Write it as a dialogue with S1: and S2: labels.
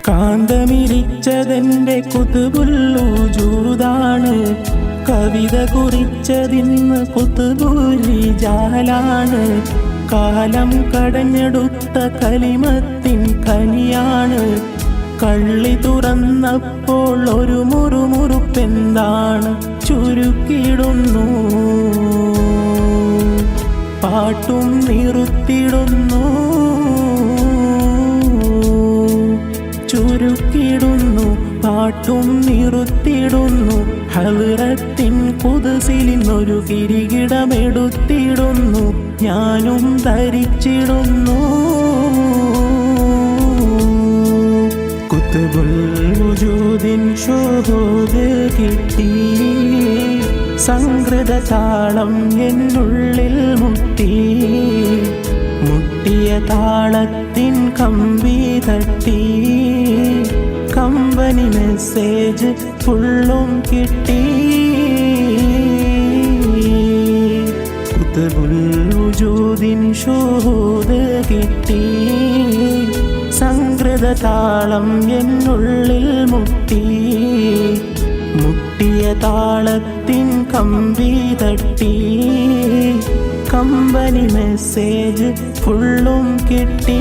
S1: കാന്തമിരിച്ചതെന്റെ കുതുബുല്ലൂജൂദാണ്, കവിത കുറിച്ചതിന്ന് കുതുബുലിജാലാണ്. കാലം കടഞ്ഞെടുത്ത കലിമത്തിൻ കനിയാണ്, കള്ളി തുറന്നപ്പോൾ ഒരു മുറുമുറുപ്പെന്താണ് ചുരുക്കിടുന്നു, പാട്ടും നിറുത്തിടുന്നു, ചുരുക്കിടുന്നു, പാട്ടും നിറുത്തിടുന്നു. ഹളറത്തിൻ കുദ്സിലിന്നൊരു കിരീടമെടുത്തിടുന്നു, ഞാനും ധരിച്ചിടുന്നു. കുത്തുബുൽ വുജൂദിൻ ഷുഹൂദ് കിട്ടി, സംഗൃത താളം എന്നുള്ളിൽ മുട്ടി, മുട്ടിയ താളത്തിൻ കമ്പി തട്ടി, കമ്പനി മെസ്സേജ് ഫുള്ളും കിട്ടി. കുത്തുബുൽ വുജൂദിൻ ഷുഹൂദ് കിട്ടി, സംഗൃത താളം എന്നുള്ളിൽ മുട്ടി, മുട്ടിയ താളത്തിൻ കമ്പി തട്ടി, കമ്പനി മെസ്സേജ് ഫുള്ളും കിട്ടി.